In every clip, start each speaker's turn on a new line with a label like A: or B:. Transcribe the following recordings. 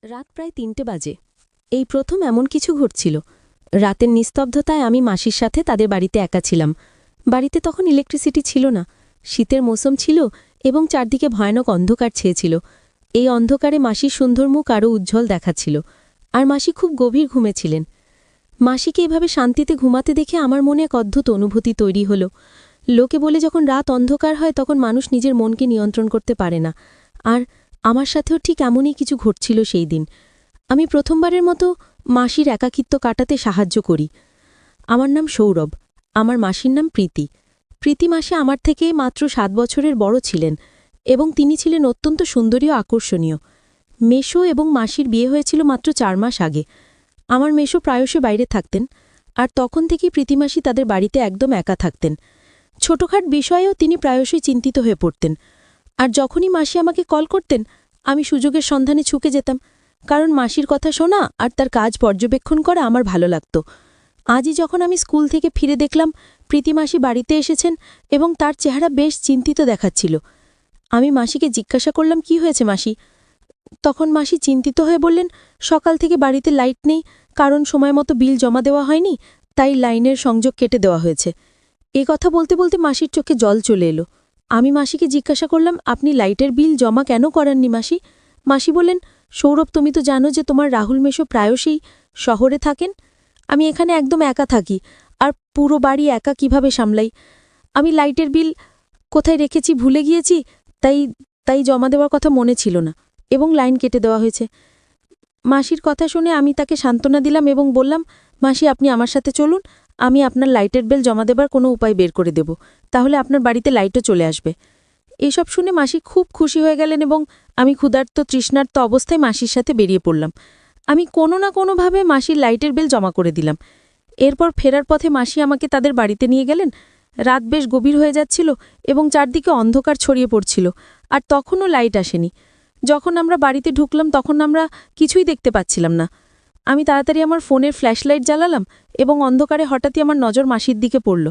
A: রাত প্রায় ৩টে বাজে। এই প্রথম এমন কিছু ঘটছিল। রাতের নিস্তব্ধতায় আমি মাসির সাথে তাদের বাড়িতে একা ছিলাম। বাড়িতে তখন ইলেকট্রিসিটি ছিল না, শীতের মৌসুম ছিল এবং চারদিকে ভয়ানক অন্ধকার ছেয়েছিল। এই অন্ধকারে মাসির সুন্দর মুখ আরও উজ্জ্বল দেখাচ্ছিল, আর মাসি খুব গভীর ঘুমেছিলেন। মাসিকে এভাবে শান্তিতে ঘুমাতে দেখে আমার মনে এক অদ্ভুত অনুভূতি তৈরি হলো। লোকে বলে যখন রাত অন্ধকার হয় তখন মানুষ নিজের মনকে নিয়ন্ত্রণ করতে পারে না, আর আমার সাথেও ঠিক এমনই কিছু ঘটছিল সেই দিন। আমি প্রথমবারের মতো মাসির একাকিত্ব কাটাতে সাহায্য করি। আমার নাম সৌরভ, আমার মাসির নাম প্রীতি। প্রীতি মাসে আমার থেকে মাত্র ৭ বছরের বড় ছিলেন এবং তিনি ছিলেন অত্যন্ত সুন্দরী ও আকর্ষণীয়। মেশো এবং মাসির বিয়ে হয়েছিল মাত্র ৪ মাস আগে। আমার মেশো প্রায়শই বাইরে থাকতেন, আর তখন থেকেই প্রীতিমাসি তাদের বাড়িতে একদম একা থাকতেন। ছোটখাট বিষয়েও তিনি প্রায়শই চিন্তিত হয়ে পড়তেন, আর যখনই মাসি আমাকে কল করতেন আমি সুযোগের সন্ধানে ছুকে যেতাম, কারণ মাসির কথা শোনা আর তার কাজ পর্যবেক্ষণ করা আমার ভালো লাগত। আজই যখন আমি স্কুল থেকে ফিরে দেখলাম প্রীতিমাসি বাড়িতে এসেছেন এবং তার চেহারা বেশ চিন্তিত দেখাচ্ছিল। আমি মাসিকে জিজ্ঞাসা করলাম, কি হয়েছে মাসি? তখন মাসি চিন্তিত হয়ে বললেন, সকাল থেকে বাড়িতে লাইট নেই, কারণ সময় মতো বিল জমা দেওয়া হয়নি, তাই লাইনের সংযোগ কেটে দেওয়া হয়েছে। এ কথা বলতে বলতে মাসির চোখে জল চলে এলো। আমি মাসিকে জিজ্ঞাসা করলাম, আপনি লাইটের বিল জমা কেন করেননি মাসি? মাসি বললেন, সৌরভ, তুমি তো জানো যে তোমার রাহুল মেশো প্রায়শই শহরে থাকেন। আমি এখানে একদম একা থাকি, আর পুরো বাড়ি একা কিভাবে সামলাই। আমি লাইটের বিল কোথায় রেখেছি ভুলে গিয়েছি, তাই তাই জমা দেওয়ার কথা মনে ছিল না এবং লাইন কেটে দেওয়া হয়েছে। মাসির কথা শুনে আমি তাকে সান্ত্বনা দিলাম এবং বললাম, মাসি, আপনি আমার সাথে চলুন, আমি আপনার লাইটের বিল জমা দেবার কোনো উপায় বের করে দেব, তাহলে আপনার বাড়িতে লাইটও চলে আসবে। এসব শুনে মাসি খুব খুশি হয়ে গেলেন এবং আমি ক্ষুধার্ত তৃষ্ণার্ত অবস্থায় মাসির সাথে বেরিয়ে পড়লাম। আমি কোনো না কোনোভাবে মাসির লাইটের বিল জমা করে দিলাম। এরপর ফেরার পথে মাসি আমাকে তাদের বাড়িতে নিয়ে গেলেন। রাত বেশ গভীর হয়ে যাচ্ছিল এবং চারদিকে অন্ধকার ছড়িয়ে পড়ছিল, আর তখনও লাইট আসেনি। যখন আমরা বাড়িতে ঢুকলাম তখন আমরা কিছুই দেখতে পাচ্ছিলাম না। আমি তাড়াতাড়ি আমার ফোনের ফ্ল্যাশলাইট জ্বালালাম এবং অন্ধকারে হঠাৎই আমার নজর মাসির দিকে পড়ল।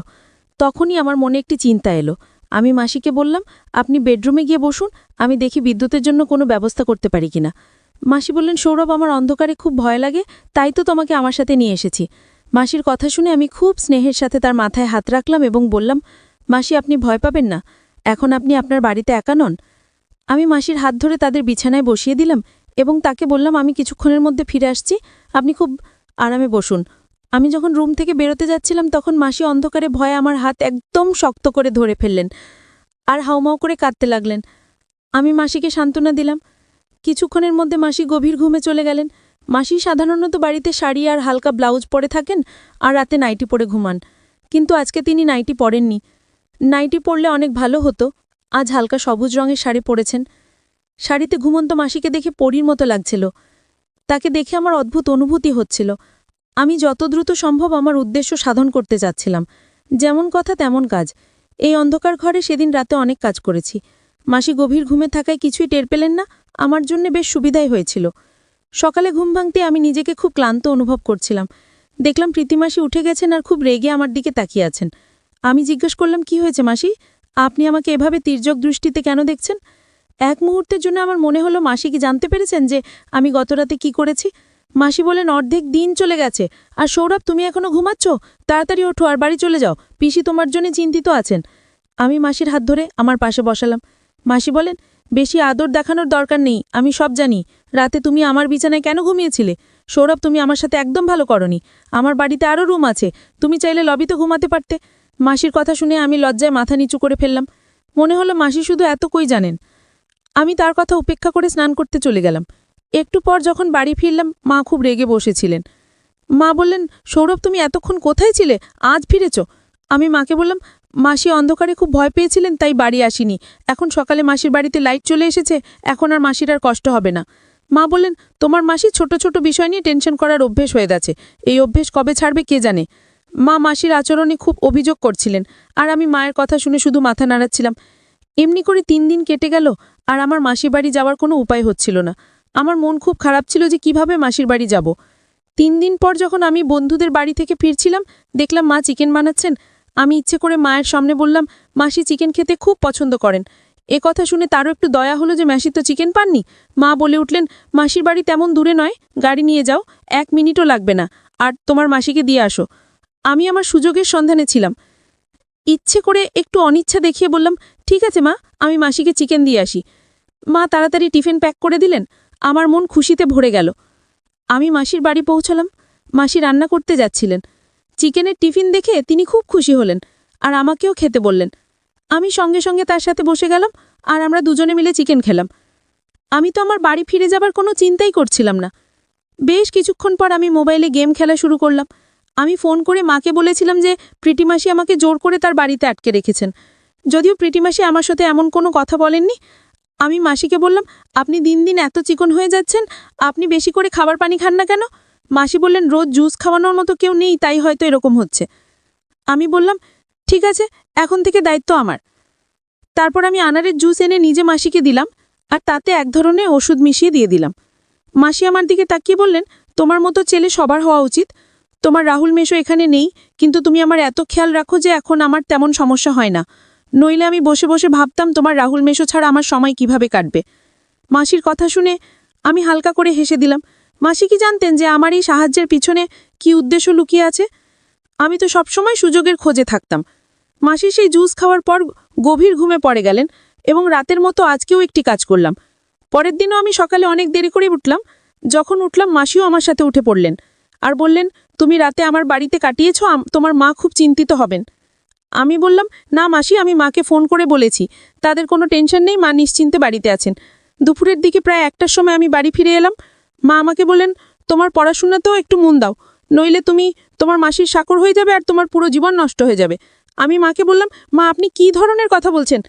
A: তখনই আমার মনে একটি চিন্তা এলো। আমি মাসিকে বললাম, আপনি বেডরুমে গিয়ে বসুন, আমি দেখি বিদ্যুতের জন্য কোনো ব্যবস্থা করতে পারি কিনা। মাসি বললেন, সৌরভ, আমার অন্ধকারে খুব ভয় লাগে, তাই তো তোমাকে আমার সাথে নিয়ে এসেছি। মাসির কথা শুনে আমি খুব স্নেহের সাথে তার মাথায় হাত রাখলাম এবং বললাম, মাসি, আপনি ভয় পাবেন না, এখন আপনি আপনার বাড়িতে একা নন। আমি মাসির হাত ধরে তাদের বিছানায় বসিয়ে দিলাম এবং তাকে বললাম, আমি কিছুক্ষণের মধ্যে ফিরে আসছি, আপনি খুব আরামে বসুন। আমি যখন রুম থেকে বেরোতে যাচ্ছিলাম তখন মাসি অন্ধকারে ভয়ে আমার হাত একদম শক্ত করে ধরে ফেললেন আর হাউমাউ করে কাঁদতে লাগলেন। আমি মাসিকে সান্ত্বনা দিলাম। কিছুক্ষণের মধ্যে মাসি গভীর ঘুমে চলে গেলেন। মাসি সাধারণত বাড়িতে শাড়ি আর হালকা ব্লাউজ পরে থাকেন আর রাতে নাইটি পরে ঘুমান, কিন্তু আজকে তিনি নাইটি পরেননি। নাইটি পরলে অনেক ভালো হতো। আজ হালকা সবুজ রঙের শাড়ি পরেছেন। শাড়িতে ঘুমন্ত মাসিকে দেখে পরীর মতো লাগছিল। তাকে দেখে আমার অদ্ভুত অনুভূতি হচ্ছিল। আমি যত দ্রুত সম্ভব আমার উদ্দেশ্য সাধন করতে যাচ্ছিলাম। যেমন কথা তেমন কাজ। এই অন্ধকার ঘরে সেদিন রাতে অনেক কাজ করেছি। মাসি গভীর ঘুমে থাকায় কিছুই টের পেলেন না, আমার জন্য বেশ সুবিধাই হয়েছিল। সকালে ঘুম ভাঙতে আমি নিজেকে খুব ক্লান্ত অনুভব করছিলাম। দেখলাম প্রীতিমাসি উঠে গেছেন আর খুব রেগে আমার দিকে তাকিয়ে আছেন। আমি জিজ্ঞেস করলাম, কি হয়েছে মাসি? আপনি আমাকে এভাবে তির্যক দৃষ্টিতে কেন দেখছেন? এক মুহূর্তের জন্য আমার মনে হলো মাসি কি জানতে পেরেছেন যে আমি গতরাতে কি করেছি। মাসি বলেন, অর্ধেক দিন চলে গেছে, আর সৌরভ, তুমি এখনো ঘুমাচ্ছ? তাড়াতাড়ি ওঠো আর বাড়ি চলে যাও, পিসি তোমার জন্য চিন্তিত আছেন। আমি মাসির হাত ধরে আমার পাশে বসালাম। মাসি বলেন, বেশি আদর দেখানোর দরকার নেই, আমি সব জানি। রাতে তুমি আমার বিছানায় কেন ঘুমিয়েছিলে? সৌরভ, তুমি আমার সাথে একদম ভালো করনি। আমার বাড়িতে আরও রুম আছে, তুমি চাইলে লবিতে ঘুমাতে পারতে। মাসির কথা শুনে আমি লজ্জায় মাথা নিচু করে ফেললাম। মনে হলো মাসি শুধু এতই জানেন। আমি তার কথা উপেক্ষা করে স্নান করতে চলে গেলাম। একটু পর যখন বাড়ি ফিরলাম মা খুব রেগে বসেছিলেন। মা বললেন, সৌরভ, তুমি এতক্ষণ কোথায় ছিলে, আজ ফিরেছ? আমি মাকে বললাম, মাসি অন্ধকারে খুব ভয় পেয়েছিলেন তাই বাড়ি আসিনি, এখন সকালে মাসির বাড়িতে লাইট চলে এসেছে, এখন আর মাসির আর কষ্ট হবে না। মা বললেন, তোমার মাসি ছোট ছোট বিষয় নিয়ে টেনশন করার অভ্যেস হয়ে গেছে, এই অভ্যেস কবে ছাড়বে কে জানে। মা মাসির আচরণে খুব অভিযোগ করছিলেন, আর আমি মায়ের কথা শুনে শুধু মাথা নাড়াচ্ছিলাম। এমনি করে 3 দিন কেটে গেল, আর আমার মাসির বাড়ি যাওয়ার কোনো উপায় হচ্ছিল না। আমার মন খুব খারাপ ছিল যে কিভাবে মাসির বাড়ি যাব। 3 দিন পর যখন আমি বন্ধুদের বাড়ি থেকে ফিরছিলাম দেখলাম মা চিকেন বানাচ্ছেন। আমি ইচ্ছে করে মায়ের সামনে বললাম, মাসি চিকেন খেতে খুব পছন্দ করেন,
B: এ কথা শুনে তারও একটু দয়া হলো যে মাসি তো চিকেন পাননি। মা বলে উঠলেন, মাসির বাড়ি তেমন দূরে নয়, গাড়ি নিয়ে যাও, 1 মিনিটও লাগবে না, আর তোমার মাসিকে দিয়ে আসো। আমি আমার সুযোগের সন্ধানে ছিলাম। ইচ্ছে করে একটু অনিচ্ছা দেখিয়ে বললাম, ঠিক আছে মা, আমি মাসিকে চিকেন দিয়ে আসি। মা তাড়াতাড়ি টিফিন প্যাক করে দিলেন। আমার মন খুশিতে ভরে গেল। আমি মাসির বাড়ি পৌঁছালাম। মাসি রান্না করতে যাচ্ছিলেন। চিকেনের টিফিন দেখে তিনি খুব খুশি হলেন আর আমাকেও খেতে বললেন। আমি সঙ্গে সঙ্গে তার সাথে বসে গেলাম আর আমরা দুজনে মিলে চিকেন খেলাম। আমি তো আমার বাড়ি ফিরে যাবার কোনো চিন্তাই করছিলাম না। বেশ কিছুক্ষণ পর আমি মোবাইলে গেম খেলা শুরু করলাম। আমি ফোন করে মাকে বলেছিলাম যে প্রীতিমাসি আমাকে জোর করে তার বাড়িতে আটকে রেখেছেন। যদিও প্রীতিমাসি আমার সাথে এমন কোনো কথা বলেননি। আমি মাসিকে বললাম, আপনি দিন দিন এত চিকন হয়ে যাচ্ছেন, আপনি বেশি করে খাবার পানি খান না কেন? মাসি বললেন, রোজ জুস খাওয়ানোর মতো কেউ নেই, তাই হয়তো এরকম হচ্ছে। আমি বললাম, ঠিক আছে, এখন থেকে দায়িত্ব আমার। তারপর আমি আনারের জুস এনে নিজে মাসিকে দিলাম আর তাতে এক ধরনের ওষুধ মিশিয়ে দিয়ে দিলাম। মাসি আমার দিকে তাকিয়ে বললেন, তোমার মতো ছেলে সবার হওয়া উচিত। তোমার রাহুল মেশো এখানে নেই, কিন্তু তুমি আমার এত খেয়াল রাখো যে এখন আমার তেমন সমস্যা হয় না। নইলে আমি বসে বসে ভাবতাম তোমার রাহুল মেশো ছাড়া আমার সময় কিভাবে কাটবে। মাসির কথা শুনে আমি হালকা করে হেসে দিলাম। মাসি কি জানতেন যে আমার এই সাহায্যের পিছনে কি উদ্দেশ্য লুকিয়ে আছে? আমি তো সবসময় সুযোগের খোঁজে থাকতাম। মাসি সেই জুস খাওয়ার পর গভীর ঘুমে পড়ে গেলেন এবং রাতের মতো আজকেও একটি কাজ করলাম। পরের দিনও আমি সকালে অনেক দেরি করে উঠলাম। যখন উঠলাম মাসিও আমার সাথে উঠে পড়লেন আর বললেন, তুমি রাতে আমার বাড়িতে কাটিয়েছ, তোমার মা খুব চিন্তিত হবেন। আমি বললাম, না মাসি, আমি মাকে ফোন করে বলেছি, তাদের কোনো টেনশন নেই, মা নিশ্চিন্তে বাড়িতে আছেন। দুপুরের দিকে প্রায় 1টার সময় আমি বাড়ি ফিরে এলাম। মা আমাকে বললেন, তোমার পড়াশোনাতেও একটু মন দাও, নইলে তুমি তোমার মাসির চাকর হয়ে যাবে আর তোমার পুরো জীবন নষ্ট হয়ে যাবে। আমি মাকে বললাম, মা আপনি কি ধরনের কথা বলছেন?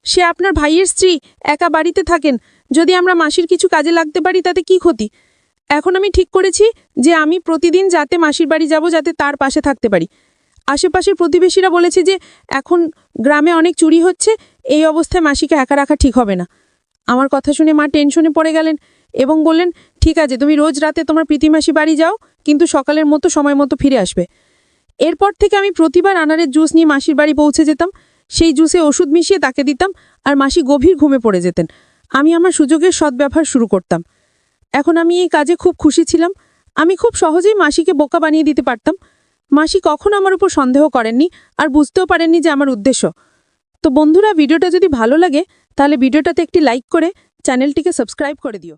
B: সে আপনার ভাইয়ের স্ত্রী, একা বাড়িতে থাকেন। যদি আমরা মাসির কিছু কাজে লাগতে পারি তাতে কি ক্ষতি? এখন আমি ঠিক করেছি যে আমি প্রতিদিন যাতে মাসির বাড়ি যাব, যাতে তার পাশে থাকতে পারি। আশেপাশের প্রতিবেশীরা বলেছে যে এখন গ্রামে অনেক চুরি হচ্ছে, এই অবস্থায় মাসিকে একা রাখা ঠিক হবে না। আমার কথা শুনে মা টেনশনে পড়ে গেলেন এবং বললেন, ঠিক আছে, তুমি রোজ রাতে তোমার প্রীতিমাসি বাড়ি যাও, কিন্তু সকালের মতো সময় মতো ফিরে আসবে। এরপর থেকে আমি প্রতিবার আনারের জুস নিয়ে মাসির বাড়ি পৌঁছে যেতাম। সেই জুসে ওষুধ মিশিয়ে তাকে দিতাম আর মাসি গভীর ঘুমে পড়ে যেতেন। আমি আমার সুযোগের সদ্ব্যবহার শুরু করতাম। এখন আমি এই কাজে খুব খুশি ছিলাম। আমি খুব সহজেই মাসিকে বোকা বানিয়ে দিতে পারতাম। মাসি কখনো আমার উপর সন্দেহ করেননি আর বুঝতেও পারেননি যে আমার উদ্দেশ্য। তো বন্ধুরা, ভিডিওটা যদি ভালো লাগে তাহলে ভিডিওটাতে একটি লাইক করে চ্যানেলটিকে সাবস্ক্রাইব করে দিও।